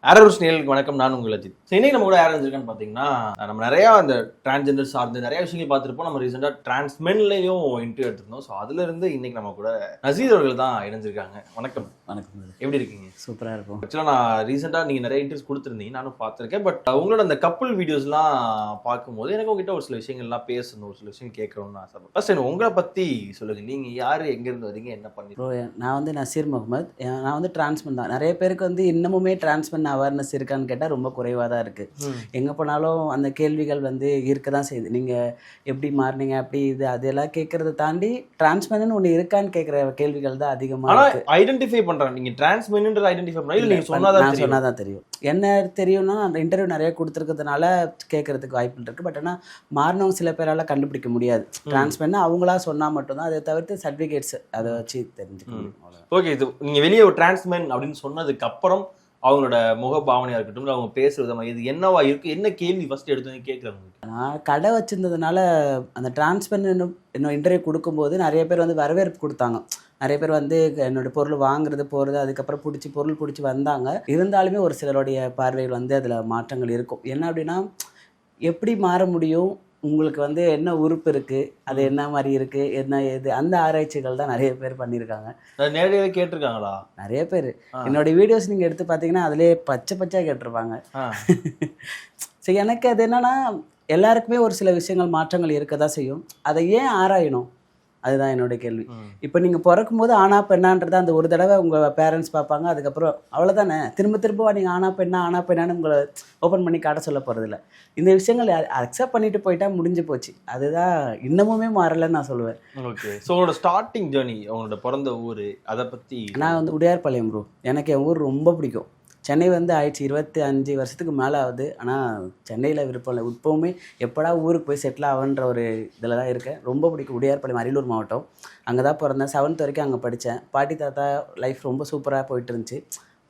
Arrows நேயர்களுக்கு வணக்கம். நான் உங்கள் அஜித். இன்னைக்கு நம்ம கூட யார் இருந்திருக்கான்னு பார்த்தீங்கன்னா, நம்ம நிறையா அந்த டிரான்ஸ்ஜெண்டர் சார்ந்து நிறைய விஷயங்கள் பார்த்துருப்போம். நம்ம ரீசெண்டாக டிரான்ஸ்மென்லையும் இன்டர்வியூ எடுத்திருந்தோம். ஸோ அதுலேருந்து இன்னைக்கு நம்ம கூட நசீர் அவர்கள் தான் இணைஞ்சிருக்காங்க. வணக்கம். வணக்கம். எப்படி இருக்கீங்க? சூப்பராக இருக்கும். ஆக்சுவலாக நான் ரீசெண்டாக நீங்கள் நிறைய இன்டர்வியூஸ் கொடுத்துருந்தீங்க, நானும் பார்த்துருக்கேன். பட் உங்களோட அந்த கப்புள் வீடியோஸ்லாம் பார்க்கும்போது எனக்கு உங்ககிட்ட ஒரு சில விஷயங்கள்லாம் பேசணும், ஒரு சில விஷயம் கேட்கணும்னு ஆசைப்பட்டேன். ஃபர்ஸ்ட் எனக்கு உங்களை பற்றி சொல்லுங்கள். நீங்கள் யார், எங்கேருந்து வரீங்க, என்ன பண்ணி? நான் வந்து நசீர் முகமது. நான் வந்து டிரான்ஸ்மென் தான். நிறைய பேருக்கு வந்து இன்னமுமே டிரான்ஸ்மென் அவேர்னஸ் இருக்கான்னு கேட்டால் ரொம்ப குறைவாக தான் இருக்குது. எங்கே போனாலும் அந்த கேள்விகள் வந்து இருக்க தான் செய்யுது. நீங்கள் எப்படி மாறினீங்க, அப்படி இது அதெல்லாம் கேட்குறத தாண்டி டிரான்ஸ்மென் ஒன்று இருக்கான்னு கேட்குற கேள்விகள் தான் அதிகமாக இருக்குது. ஐடென்டிஃபை பண்ணுறாங்க. நீங்கள் டிரான்ஸ்மென்ன்றது ஐடென்டிஃபை பண்ணி இல்லை, நீங்கள் சொன்னாதான் தெரியும். என்ன தெரியும்னா அந்த இன்டர்வியூ நிறைய கொடுத்துருக்கிறதுனால கேட்கறதுக்கு வாய்ப்பு இருக்குது. பட் ஆனால் மாறினவங்க சில பேரால் கண்டுபிடிக்க முடியாது. டிரான்ஸ்மென் அவங்களா சொன்னால் மட்டும்தான். அதை தவிர்த்து சர்டிஃபிகேட்ஸ் அதை வச்சு தெரிஞ்சுக்கணும். ஓகே, இது நீங்கள் வெளியே ஒரு டிரான்ஸ்மென் அப்படின்னு சொன்னதுக்கு அப்புறம் அவங்களோட முக பாவனையா இருக்கட்டும், அவங்க பேசுற விதமாக இது என்னவா இருக்கு, என்ன கேள்வி ஃபர்ஸ்ட் எடுத்து கேட்குறாங்க? நான் கடை வச்சிருந்ததுனால அந்த டிரான்ஸ்மென் இன்னும் இன்டர்வியூ கொடுக்கும்போது நிறைய பேர் வந்து வரவேற்பு கொடுத்தாங்க. நிறைய பேர் வந்து என்னோடய பொருள் வாங்குறது போகிறது, அதுக்கப்புறம் பொருள் பிடிச்சி வந்தாங்க. இருந்தாலுமே ஒரு சிலருடைய பார்வைகள் வந்து அதில் மாற்றங்கள் இருக்கும். என்ன அப்படின்னா, எப்படி மாற முடியும், உங்களுக்கு வந்து என்ன உறுப்பு இருக்குது, அது என்ன மாதிரி இருக்குது, என்ன ஏது, அந்த ஆராய்ச்சிகள் தான் நிறைய பேர் பண்ணியிருக்காங்க. நேரடியாக கேட்டிருக்காங்களா? நிறைய பேர் என்னோடய வீடியோஸ் நீங்கள் எடுத்து பார்த்தீங்கன்னா அதிலே பச்சையாக கேட்டிருப்பாங்க. ஸோ எனக்கு அது என்னென்னா, எல்லாருக்குமே ஒரு சில விஷயங்கள் மாற்றங்கள் இருக்க தான் செய்யும். அதை ஏன் ஆராயணும், அதுதான் என்னுடைய கேள்வி. இப்போ நீங்கள் பிறக்கும்போது ஆனா பெண்ணான்றதை அந்த ஒரு தடவை உங்கள் பேரண்ட்ஸ் பார்ப்பாங்க. அதுக்கப்புறம் அவ்வளோதானே, திரும்ப நீங்கள் ஆனா பெண்ணான்னு உங்களை ஓப்பன் பண்ணி காட்ட சொல்ல போகிறதில்ல. இந்த விஷயங்கள் அக்செப்ட் பண்ணிட்டு போயிட்டா முடிஞ்சு போச்சு. அதுதான் இன்னமுமே மாறலைன்னு நான் சொல்லுவேன். ஓகே, ஸோ உங்களோட ஸ்டார்டிங் ஜேர்னி, அவங்களோட பிறந்த ஊர், அதை பற்றி? நான் வந்து உடையார்பாளையம் ப்ரோ. எனக்கு என் ஊர் ரொம்ப பிடிக்கும். சென்னை வந்து ஆயிடுச்சு 25 வருஷத்துக்கு மேலே ஆகுது. ஆனால் சென்னையில் விருப்பம் இல்லை. இப்போவுமே எப்படா ஊருக்கு போய் செட்டில் ஆகுன்ற ஒரு இதில் தான் இருக்கேன். ரொம்ப பிடிக்கும். உடையார்பாளையம், அரியலூர் மாவட்டம். அங்கே தான் பிறந்தேன். 7th வரைக்கும் அங்கே படித்தேன். பாட்டி தாத்தா லைஃப் ரொம்ப சூப்பராக போயிட்டு இருந்துச்சு.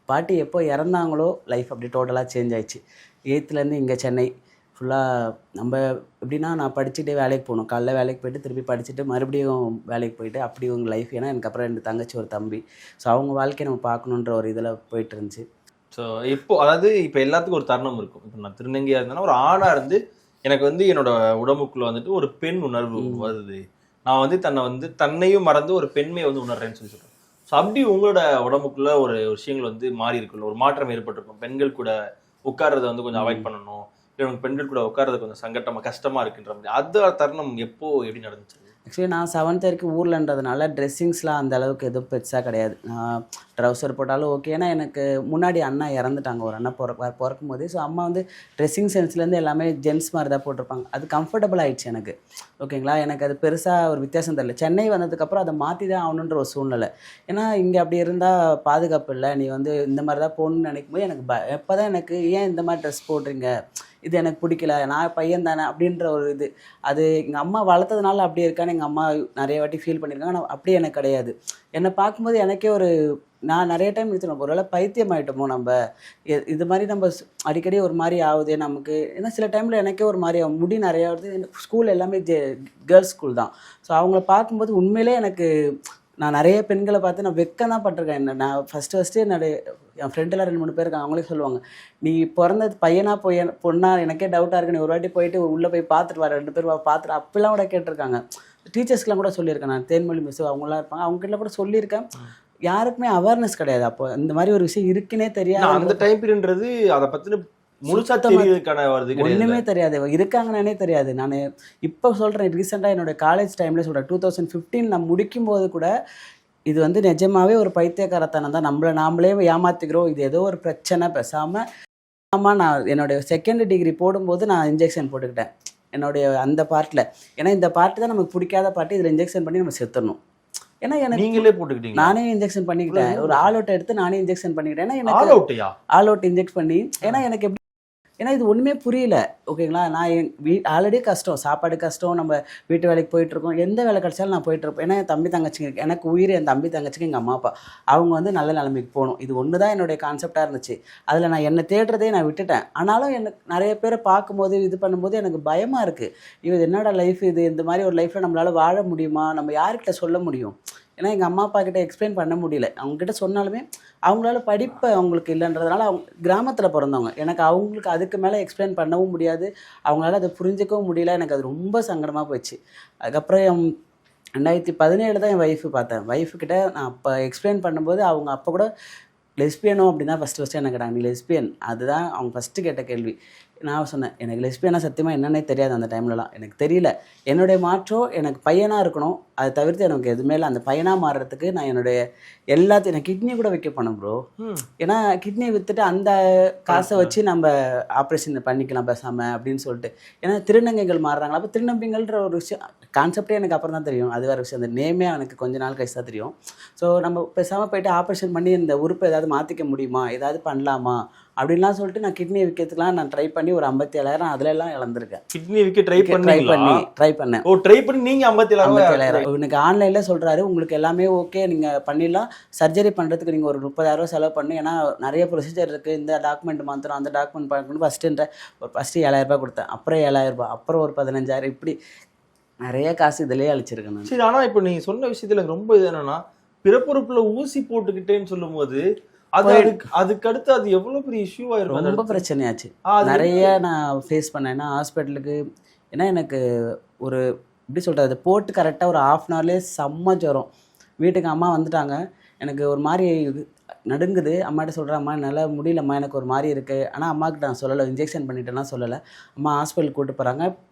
பாட்டி எப்போ இறந்தாங்களோ லைஃப் அப்படி டோட்டலாக சேஞ்ச் ஆயிடுச்சு. 8th இங்கே சென்னை ஃபுல்லாக. நம்ம எப்படின்னா, நான் படிச்சுட்டே வேலைக்கு போகணும். காலைல வேலைக்கு போய்ட்டு திருப்பி படிச்சுட்டு மறுபடியும் வேலைக்கு போயிட்டு அப்படி உங்கள் லைஃப். ஏன்னா எனக்கு அப்புறம் 2 தங்கச்சி, ஒரு தம்பி. ஸோ அவங்க வாழ்க்கையை நம்ம பார்க்கணுன்ற ஒரு இதில் போயிட்டு இருந்துச்சு. ஸோ இப்போ இப்போ எல்லாத்துக்கும் ஒரு தருணம் இருக்கும். இப்போ நான் திருநங்கையாக இருந்தேன்னா, ஒரு ஆணாக இருந்து எனக்கு வந்து என்னோட உடம்புக்குள்ளே வந்துட்டு ஒரு பெண் உணர்வு வருது, நான் வந்து தன்னையும் மறந்து ஒரு பெண்மையை வந்து உணர்றேன்னு சொல்கிறேன். ஸோ அப்படி உங்களோட உடம்புக்குள்ள ஒரு விஷயங்கள் வந்து மாறி இருக்குல்ல, ஒரு மாற்றம் ஏற்பட்டிருக்கும். பெண்கள் கூட உட்கார்றதை வந்து கொஞ்சம் அவாய்ட் பண்ணணும், இல்லை பெண்கள் கூட உட்கார்றது கொஞ்சம் சங்கட்டமாக கஷ்டமாக இருக்குன்ற மாதிரி அது தருணம் எப்போ எப்படி நடந்துச்சு? ஆக்சுவலி நான் 7th வரைக்கும் ஊர்லன்றதுனால ட்ரெஸ்ஸிங்ஸ்லாம் அந்த அளவுக்கு எதுவும் பெருசாக கிடையாது. நான் ட்ரௌசர் போட்டாலும் ஓகே. ஏன்னா எனக்கு முன்னாடி அண்ணா இறந்துட்டாங்க. ஒரு அண்ணா பிறக்கும் போது. ஸோ அம்மா வந்து ட்ரெஸ்ஸிங் சென்ஸ்லேருந்து எல்லாமே ஜென்ஸ் மாதிரி தான் போட்டிருப்பாங்க. அது கம்ஃபர்டபுள் ஆகிடுச்சு எனக்கு. ஓகேங்களா, எனக்கு அது பெருசாக ஒரு வித்தியாசம் தெரியல. சென்னை வந்ததுக்கப்புறம் அதை மாற்றி தான் ஆகணுன்ற ஒரு சூழ்நிலை. ஏன்னா இங்கே அப்படி இருந்தால் பாதுகாப்பு இல்லை, நீ வந்து இந்த மாதிரி தான் போகணுன்னு நினைக்கும் போது எனக்கு எப்போ தான் எனக்கு ஏன் இந்த மாதிரி ட்ரெஸ் போடுறீங்க, இது எனக்கு பிடிக்கல, நான் பையன் தானே அப்படின்ற ஒரு இது. அது எங்கள் அம்மா வளர்த்ததுனால அப்படி இருக்கான்னு எங்கள் அம்மா நிறைய வாட்டி ஃபீல் பண்ணியிருக்காங்க. ஆனால் அப்படி எனக்கு கிடையாது. என்னை பார்க்கும்போது எனக்கே நான் நிறைய டைம் எடுத்துனோம், ஒருவேளை பைத்தியம் ஆகிட்டோமோ நம்ம, இது மாதிரி நம்ம அடிக்கடி ஒரு மாதிரி ஆகுது நமக்கு. ஏன்னா சில டைமில் எனக்கே ஒரு மாதிரி முடி நிறையா வருது. ஸ்கூல் எல்லாமே கேர்ள்ஸ் ஸ்கூல் தான். ஸோ அவங்கள பார்க்கும்போது உண்மையிலே எனக்கு, நான் நிறைய பெண்களை பார்த்து நான் வெக்க தான் பட்டிருக்கேன். நான் ஃபஸ்ட்டு என் ஃப்ரெண்டெல்லாம் 2-3 பேர் இருக்காங்க. அவங்களே சொல்லுவாங்க, நீ பிறந்தது பையனா பொண்ணா எனக்கே டவுட்டாக இருக்கு, நீ ஒரு வாட்டி போயிட்டு உள்ளே போய் பார்த்துட்டு வர, 2 பேர் பார்த்துட்டு அப்படிலாம் கூட கேட்டிருக்காங்க. டீச்சர்ஸ்க்கெலாம் கூட சொல்லியிருக்கேன். நான் தேன்மொழி மிஸ் அவங்களாம் இருப்பாங்க, அவங்ககிட்ட கூட சொல்லியிருக்கேன். யாருக்குமே அவேர்னஸ் கிடையாது. அப்போ இந்த மாதிரி ஒரு விஷயம் இருக்குன்னே தெரியாது. அந்த டைம் பீரியட்ன்றது அதை பற்றின முழுசா தெரியறதுக்கான ஒன்றுமே தெரியாது, இருக்காங்கன்னே தெரியாது. நான் இப்போ சொல்கிறேன், ரீசெண்டாக என்னோட காலேஜ் டைம்லேயே சொல்கிறேன், 2015 நான் முடிக்கும் போது கூட இது வந்து நிஜமாவே ஒரு பைத்தியக்காரத்தனம் தான், நாமளே ஏமாத்திக்கிறோம், இது ஏதோ ஒரு பிரச்சனை, பேசாமல். ஆமாம், நான் என்னுடைய 2nd டிகிரி போடும்போது நான் இன்ஜெக்ஷன் போட்டுக்கிட்டேன் என்னுடைய அந்த பார்ட்டில். ஏன்னா இந்த பார்ட்டு தான் நமக்கு பிடிக்காத பார்ட்டு, இதில் இன்ஜெக்ஷன் பண்ணி நம்ம செத்துடணும். ஏன்னா எனக்கு நீங்களே போட்டுக்கிட்டீங்க? நானே இன்ஜெக்ஷன் பண்ணிக்கிட்டேன். ஒரு ஆல் அவுட் எடுத்து நானே இன்ஜெக்ஷன் பண்ணிக்கிட்டேன். ஏன்னா எனக்கு ஆல் அவுட் இன்ஜெக்ட் பண்ணி, ஏன்னா எனக்கு எப்படி, ஏன்னா இது ஒன்றுமே புரியல. ஓகேங்களா, நான் ஆல்ரெடி கஷ்டம், சாப்பாடு கஷ்டம், நம்ம வீட்டு வேலைக்கு போயிட்டுருக்கோம், எந்த வேலை கிடச்சாலும் நான் போயிட்டுருப்பேன். ஏன்னா என் தம்பி தங்கச்சிங்க, எனக்கு உயிர் என் தம்பி தங்கச்சிக்கு எங்கள் அம்மா அப்பா, அவங்க வந்து நல்ல நிலைமைக்கு போகணும். இது ஒன்று தான் என்னுடைய கான்செப்டாக இருந்துச்சு. அதில் நான் என்னை தேடுறதே நான் விட்டுட்டேன். ஆனாலும் எனக்கு நிறைய பேரை பார்க்கும்போது இது பண்ணும்போது எனக்கு பயமாக இருக்குது. இது என்னோட லைஃப், இது இந்த மாதிரி ஒரு லைஃப்பில் நம்மளால் வாழ முடியுமா, நம்ம யார்கிட்ட சொல்ல முடியும்? ஏன்னா எங்கள் அம்மா அப்பா கிட்ட எக்ஸ்பிளைன் பண்ண முடியல. அவங்ககிட்ட சொன்னாலுமே அவங்களால படிப்பு அவங்களுக்கு இல்லைன்றதுனால அவங்க கிராமத்தில் பிறந்தவங்க. எனக்கு அவங்களுக்கு அதுக்கு மேலே எக்ஸ்பிளைன் பண்ணவும் முடியாது. அவங்களால அதை புரிஞ்சிக்கவும் முடியல. எனக்கு அது ரொம்ப சங்கடமாக போச்சு. அதுக்கப்புறம் 2017 தான் என் ஒய்ஃபு பார்த்தேன். ஒய்ஃபுக்கிட்ட நான் அப்போ எக்ஸ்பிளைன் பண்ணும்போது அவங்க அப்போ கூட லெஸ்பியனோ அப்படின்னு தான் ஃபஸ்ட்டு என்ன கேட்டாங்க. நீ லெஸ்பியன்? அதுதான் அவங்க ஃபஸ்ட்டு கேட்ட கேள்வி. நான் சொன்னேன், எனக்கு லெஸ்பியனா சத்தியமாக என்னன்னே தெரியாது அந்த டைம்லலாம். எனக்கு தெரியல. என்னுடைய மாற்றம் எனக்கு பையனாக இருக்கணும். அதை தவிர்த்து எனக்கு எதுவுமே இல்லை. அந்த பையனாக மாறுறதுக்கு நான் என்னுடைய எல்லாத்தையும் நான் கிட்னி கூட வைக்க போனேன் ப்ரோ. ஏன்னா கிட்னியை விற்றுட்டு அந்த காசை வச்சு நம்ம ஆப்ரேஷன் பண்ணிக்கலாம் பேசாமல் அப்படின்னு சொல்லிட்டு. ஏன்னா திருநங்கைகள் மாறுறாங்களா, அப்போ திருநம்பிங்கள்ன்ற ஒரு விஷயம் கான்செப்டே எனக்கு அப்புறம் தான் தெரியும். அது வேறு விஷயம். அந்த நேமே எனக்கு கொஞ்ச நாள் கழிச்சு தான் தெரியும். ஸோ நம்ம பேசாமல் போயிட்டு ஆப்ரேஷன் பண்ணி இந்த உறுப்பை ஏதாவது மாற்றிக்க முடியுமா, ஏதாவது பண்ணலாமா அப்படின்லாம் சொல்லிட்டு நான் கிட்னியை விற்கிறதுக்குலாம் நான் ட்ரை பண்ணி ஒரு 57,000 அதுல எல்லாம் இழந்திருக்கேன். கிட்னி விற்க ட்ரை பண்ணேன். ஓ, ட்ரை பண்ணி நீங்க 57,000. எனக்கு ஆன்லைன்ல சொல்றாரு, உங்களுக்கு எல்லாமே ஓகே, நீங்க பண்ணிடலாம். சர்ஜரி பண்றதுக்கு நீங்க ஒரு 30,000 செலவு பண்ணு. ஏன்னா நிறைய ப்ரொசீஜர் இருக்கு. இந்த டாக்குமெண்ட் மாத்திரம், அந்த டாக்குமெண்ட் பார்க்கணும். ஃபர்ஸ்ட் 7,000 கொடுத்தேன். அப்புறம் 7,000, அப்புறம் ஒரு 15,000. இப்படி நிறைய காசு இதுலயே அழிச்சிருக்கேன். சரி, ஆனா இப்போ நீங்க சொன்ன விஷயத்துல எனக்கு ரொம்ப இது என்னன்னா, பிறப்புறுப்புல ஊசி போட்டுக்கிட்டேன்னு சொல்லும் போது அதுக்கு அடுத்து அது எவ்வளவு பெரிய இஷ்யூவா இருக்கும். ரொம்ப பிரச்சனையாச்சு. நிறைய நான் ஃபேஸ் பண்ணேன்னா ஹாஸ்பிட்டலுக்கு. ஏன்னா எனக்கு ஒரு எப்படி சொல்றது, போட்டு கரெக்டாக ஒரு 1/2 hourலேயே செம்ம ஜுரம். வீட்டுக்கு அம்மா வந்துட்டாங்க. எனக்கு ஒரு மாதிரி நடுங்குது. அம்மாட்ட சொல்கிறேன், அம்மா என்னால் முடியலம்மா, எனக்கு ஒரு மாதிரி இருக்குது. ஆனால் அம்மாக்கிட்ட நான் சொல்லலை, இன்ஜெக்ஷன் பண்ணிட்டேன்னா சொல்லலை. அம்மா ஹாஸ்பிட்டலுக்கு கூப்பிட்டு போகிறாங்க.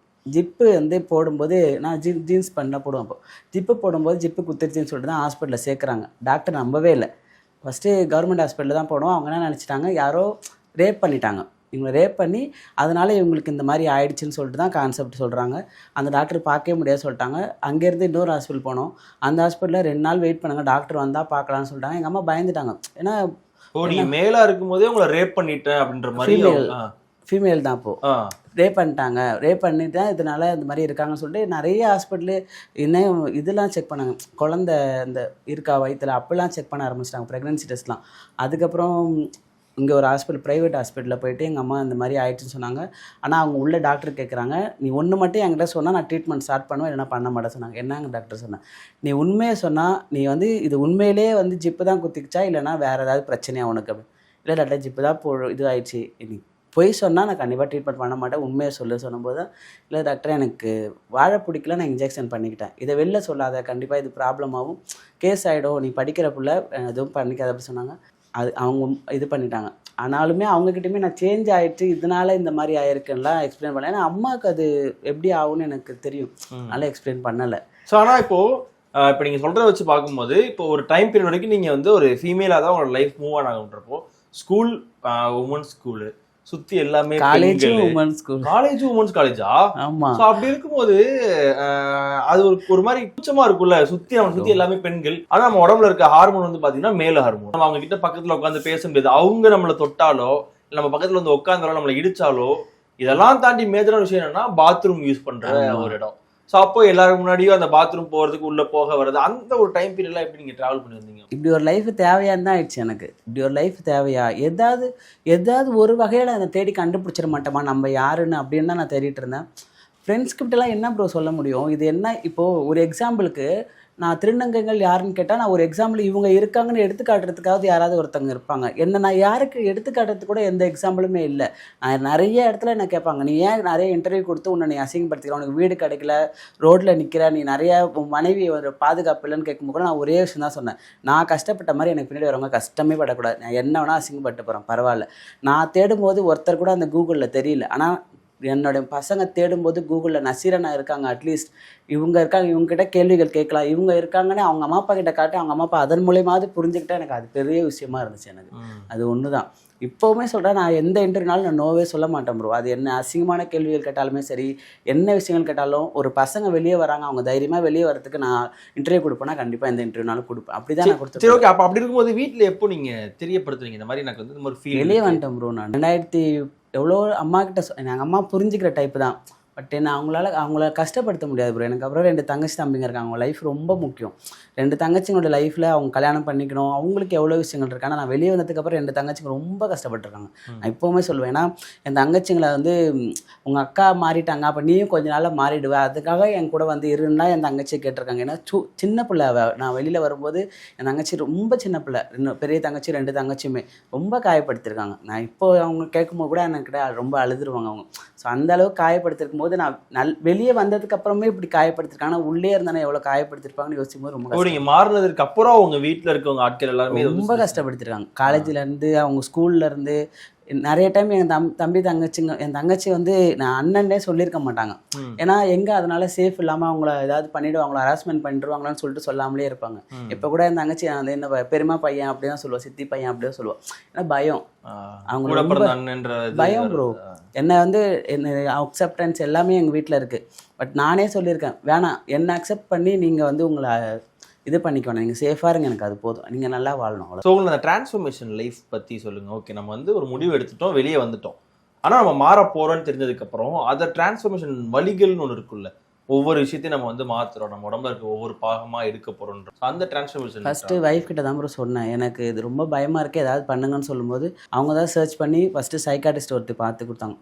ஜிப்பு வந்து போடும்போது நான் ஜீன்ஸ் பண்ண போடுவேன். அப்போ ஜிப்பு போடும்போது ஜிப்பு குத்துருச்சுன்னு சொல்லிட்டு தான் ஹாஸ்பிட்டலில் சேர்க்குறாங்க. டாக்டர் நம்பவே இல்லை. ஃபஸ்ட்டு கவர்மெண்ட் ஹாஸ்பிட்டலில் தான் போனோம். அவங்க என்ன நினச்சிட்டாங்க, யாரோ ரேப் பண்ணிட்டாங்க, இவங்களை ரேப் பண்ணி அதனால் இவங்களுக்கு இந்த மாதிரி ஆயிடுச்சுன்னு சொல்லிட்டு தான் கான்செப்ட் சொல்கிறாங்க. அந்த டாக்டர் பார்க்கவே முடியாது சொல்லிட்டாங்க. அங்கேருந்து இன்னொரு ஹாஸ்பிட்டல் போனோம். அந்த ஹாஸ்பிட்டலில் 2 நாள் வெயிட் பண்ணுங்க, டாக்டர் வந்தால் பார்க்கலான்னு சொல்லிட்டாங்க. எங்கள் அம்மா பயந்துட்டாங்க. ஏன்னா மேலா இருக்கும்போதே உங்களை ரேப் பண்ணிட்டேன் அப்படின்ற மாதிரி. ஃபீமேல் தான். அப்போது ரேப் பண்ணிட்டாங்க, ரேப் பண்ணிட்டு தான் இதனால இந்த மாதிரி இருக்காங்கன்னு சொல்லிட்டு நிறைய ஹாஸ்பிட்டலு இன்னும் இதெல்லாம் செக் பண்ணாங்க. குழந்த இந்த இருக்கா வயிற்றுல அப்படிலாம் செக் பண்ண ஆரம்பிச்சிட்டாங்க, ப்ரெக்னன்சி டெஸ்ட்லாம். அதுக்கப்புறம் இங்கே ஒரு ஹாஸ்பிட்டல், ப்ரைவேட் ஹாஸ்பிட்டலில் போயிட்டு எங்கள் அம்மா இந்த மாதிரி ஆயிடுச்சுன்னு சொன்னாங்க. ஆனால் அவங்க உள்ள டாக்டர் கேட்குறாங்க, நீ ஒன்று மட்டும் என்கிட்ட சொன்னால் நான் ட்ரீட்மெண்ட் ஸ்டார்ட் பண்ணுவேன், இல்லைனா பண்ண மாட்டேன் சொன்னாங்க. என்னங்க டாக்டர் சொன்னேன், நீ உண்மையை சொன்னால் நீ வந்து இது உண்மையிலே வந்து ஜிப்பு தான் குத்திக்கிச்சா இல்லைனா வேறு ஏதாவது பிரச்சனையா உனக்கு அப்படின்னு. இல்லை டாக்டர் ஜிப்பு தான் இது ஆயிடுச்சு, நீ பொய் சொன்னால் நான் கண்டிப்பாக ட்ரீட்மெண்ட் பண்ண மாட்டேன், உண்மையை சொல்லும்போது தான், இல்லை டாக்டர் எனக்கு வாழ பிடிக்கல, நான் இன்ஜெக்ஷன் பண்ணிக்கிட்டேன், இதை வெளில சொல்லாத, கண்டிப்பாக இது ப்ராப்ளம் ஆகும், கேஸ் ஆகிடும், நீ படிக்கிற பிள்ளை எதுவும் பண்ணிக்காத அப்படி சொன்னாங்க. அது அவங்க இது பண்ணிட்டாங்க. ஆனாலுமே அவங்கக்கிட்டயுமே நான் சேஞ்ச் ஆகிடுச்சு, இதனால இந்த மாதிரி ஆயிருக்குலாம் எக்ஸ்பிளைன் பண்ணேன். ஏன்னா அம்மாவுக்கு அது எப்படி ஆகும்னு எனக்கு தெரியும், அதனால் எக்ஸ்பிளைன் பண்ணலை. ஸோ ஆனால் இப்போ நீங்கள் சொல்கிறத வச்சு பார்க்கும்போது, இப்போ ஒரு டைம் பீரியட் வரைக்கும் நீங்கள் வந்து ஒரு ஃபீமேலாக தான் உங்களோட லைஃப் மூவ் ஆன் ஆகுன்றப்போ, ஸ்கூல் உமன்ஸ் ஸ்கூலு சுத்தி எல்லாமே college women's school, college women's காலேஜா? ஆமா. சோ அப்படி இருக்கும்போது அது ஒரு மாதிரி கூச்சமா இருக்கும்ல, நம்ம சுத்தி எல்லாமே பெண்கள். ஆனா நம்ம உடம்புல இருக்க ஹார்மோன் வந்து பாத்தீங்கன்னா மேல ஹார்மோன். நம்ம அவங்க கிட்ட பக்கத்துல உட்காந்து பேச முடியாது. அவங்க நம்மளை தொட்டாலோ இல்ல நம்ம பக்கத்துல வந்து உட்காந்தாலோ நம்மளை இடிச்சாலோ, இதெல்லாம் தாண்டி மேஜரான விஷயம் என்னன்னா பாத்ரூம் யூஸ் பண்ற ஒரு இடம். ஸோ அப்போ எல்லாரும் முன்னாடியும் அந்த பாத்ரூம் போகிறதுக்கு உள்ளே போக வர்றது, அந்த ஒரு டைம் பீரியட்லாம் எப்படி நீங்கள் ட்ராவல் பண்ணி வந்தீங்க? இப்படி ஒரு லைஃப் தேவையான்னு தான் ஆயிடுச்சு எனக்கு. இப்படி ஒரு லைஃப் தேவையா, ஏதாவது ஒரு வகையில் அதை தேடி கண்டுபிடிச்சிட மாட்டோமா நம்ம யாருன்னு அப்படின்னு தான் நான் தேடிட்டு இருந்தேன். ஃப்ரெண்ட்ஸ்கிட்டலாம் என்ன ப்ரோ சொல்ல முடியும்? இது என்ன, இப்போது ஒரு எக்ஸாம்பிளுக்கு நான் திருநங்கைகள் யாருன்னு கேட்டால் நான் ஒரு எக்ஸாம்பிள் இவங்க இருக்காங்கன்னு எடுத்துக்காட்டுறதுக்காவது யாராவது ஒருத்தவங்க இருப்பாங்க. என்ன நான் யாருக்கு எடுத்துக்காட்டுறதுக்கு கூட எந்த எக்ஸாம்பிளுமே இல்லை. நான் நிறைய இடத்துல என்ன கேட்பாங்க, நீ ஏன் நிறைய இன்டர்வியூ கொடுத்து உன்னை நீ அசிங்கப்படுத்திக்கிற, உனக்கு வீடு கிடைக்கல, ரோட்டில் நிற்கிற, நீ நிறைய மனைவி ஒரு பாதுகாப்பு இல்லைன்னு கேட்கும்போது கூட நான் ஒரே விஷயம் தான் சொன்னேன், நான் கஷ்டப்பட்ட மாதிரி எனக்கு பின்னாடி வரவங்க கஷ்டமே படக்கூடாது. நான் என்ன வேணால் அசிங்கப்பட்டு போகிறேன், பரவாயில்ல. நான் தேடும்போது ஒருத்தர் கூட அந்த கூகுளில் தெரியல, ஆனால் என்னுடைய பசங்க தேடும்போது கூகுளில் நசீரனா இருக்காங்க, அட்லீஸ்ட் இவங்க இருக்காங்க, இவங்ககிட்ட கேள்விகள் கேட்கலாம், இவங்க இருக்காங்கன்னு அவங்க அம்மா அப்பா கிட்ட காட்டி அவங்க அம்மா அப்பா அதன் மூலியமாவது புரிஞ்சுக்கிட்டா எனக்கு அது பெரிய விஷயமா இருந்துச்சு. எனக்கு அது ஒன்று தான். இப்போவுமே சொல்கிறேன், நான் எந்த இன்டர்வியூனாலும் நான் நோவே சொல்ல மாட்டேன் ப்ரோ. அது என்ன அசிங்கமான கேள்விகள் கேட்டாலுமே சரி, என்ன விஷயங்கள் கேட்டாலும் ஒரு பசங்க வெளியே வராங்க, அவங்க தைரியமாக வெளியே வரதுக்கு நான் இன்டர்வியூ கொடுப்பேன்னா கண்டிப்பாக எந்த இன்டர்வியூனாலும் கொடுப்பேன். அப்படி தான் நான் கொடுத்தேன். சரி, ஓகே. அப்போ அப்படி இருக்கும்போது வீட்டில் எப்போ நீங்கள் தெரியப்படுத்துவீங்க இந்த மாதிரி எனக்கு வந்து ஒரு ஃபீல்? வெளியே வந்துட்டேன் ப்ரோ. நான் 2000 எவ்வளோ அம்மா கிட்ட எங்கள் அம்மா புரிஞ்சுக்கிற டைப்பு தான். பட் என்ன அவங்கள கஷ்டப்படுத்த முடியாது ப்ரோ. எனக்கு அப்புறம் 2 தங்கச்சி தம்பிங்க இருக்காங்க. அவங்க லைஃப் ரொம்ப முக்கியம். 2 தங்கச்சிங்களோட லைஃப்பில் அவங்க கல்யாணம் பண்ணிக்கணும், அவங்களுக்கு எவ்வளோ விஷயங்கள் இருக்கு. ஆனால் நான் வெளியே வந்ததுக்கப்புறம் 2 தங்கச்சிங்க ரொம்ப கஷ்டப்பட்டுருக்காங்க. நான் இப்போவுமே சொல்லுவேன், ஏன்னா என் தங்கச்சிங்களை வந்து உங்கள் அக்கா மாறிட்டாங்க, அப்போ நீயும் கொஞ்ச நாளில் மாறிடுவேன், அதுக்காக என் கூட வந்து இருந்தால் என் தங்கச்சியை கேட்டிருக்காங்க. ஏன்னா சின்ன பிள்ளை நான் வெளியில் வரும்போது என் தங்கச்சி ரொம்ப சின்ன பிள்ளை, இன்னும் பெரிய தங்கச்சி 2 தங்கச்சியுமே ரொம்ப காயப்படுத்திருக்காங்க. நான் இப்போ அவங்க கேட்கும்போது கூட என்கிட்ட ரொம்ப அழுதுருவாங்க அவங்க. ஸோ அந்த அளவுக்கு காயப்படுத்திருக்கும் போது நான் வெளியே வந்ததுக்கு அப்புறமே இப்படி காயப்படுத்திருக்காங்க, உள்ளே இருந்தானே எவ்வளோ காயப்படுத்திருப்பாங்கன்னு யோசிக்கும் போது ரொம்ப நீங்க மாறினதுக்கு அப்புறம் உங்க வீட்டுல இருக்கவங்க ஆட்கள் எல்லாருமே ரொம்ப கஷ்டப்படுத்திருக்காங்க. காலேஜ்ல இருந்து அவங்க ஸ்கூல்ல இருந்து நிறைய டைம் என் தம்பி தங்கச்சிங்க, என் தங்கச்சி வந்து நான் அண்ணன்னே சொல்லியிருக்க மாட்டாங்க. ஏன்னா எங்க அதனால சேஃப் இல்லாமல் அவங்கள ஏதாவது பண்ணிவிடுவாங்களோ, ஹராஸ்மெண்ட் பண்ணிடுவாங்களான்னு சொல்லிட்டு சொல்லாமலே இருப்பாங்க. இப்போ கூட என் தங்கச்சி அந்த என்ன பெருமா பையன் அப்படி தான் சொல்லுவோம், சித்தி பையன் அப்படி தான் சொல்லுவோம். ஏன்னா பயம், அவங்க பயம் ப்ரோ. என்னை வந்து அக்செப்டன்ஸ் எல்லாமே எங்கள் வீட்டில் இருக்குது. பட் நானே சொல்லியிருக்கேன், வேணாம் என்னை அக்செப்ட் பண்ணி நீங்கள் வந்து உங்களை இது பண்ணிக்கணும், நீங்கள் சேஃபாக இருங்க, எனக்கு அது போதும், நீங்கள் நல்லா வாழணும். ஸோ உங்களுக்கு அந்த டிரான்ஸ்ஃபர்மேஷன் லைஃப் பற்றி சொல்லுங்கள். ஓகே, நம்ம வந்து ஒரு முடிவு எடுத்துட்டோம், வெளியே வந்துட்டோம், ஆனால் நம்ம மாற போகிறோன்னு தெரிஞ்சதுக்கப்புறம் அதை டிரான்ஸ்ஃபர்மேஷன் வழிகள்னு ஒன்று இருக்குல்ல, ஒவ்வொரு விஷயத்தையும் நம்ம வந்து மாற்றுறோம், நம்ம உடம்புல இருக்க ஒவ்வொரு பாகமாக எடுக்க போகிறோம். அந்த டிரான்ஸ்ஃபர்மேஷன் ஃபஸ்ட்டு ஒய்ஃப் கிட்ட தான் ப்ரோ சொன்னேன், எனக்கு இது ரொம்ப பயமாக இருக்குது, ஏதாவது பண்ணுங்கன்னு சொல்லும்போது அவங்க தான் சர்ச் பண்ணி ஃபஸ்ட்டு சைக்காட்டிஸ்ட் ஒருத்தர் பார்த்து கொடுத்தாங்க.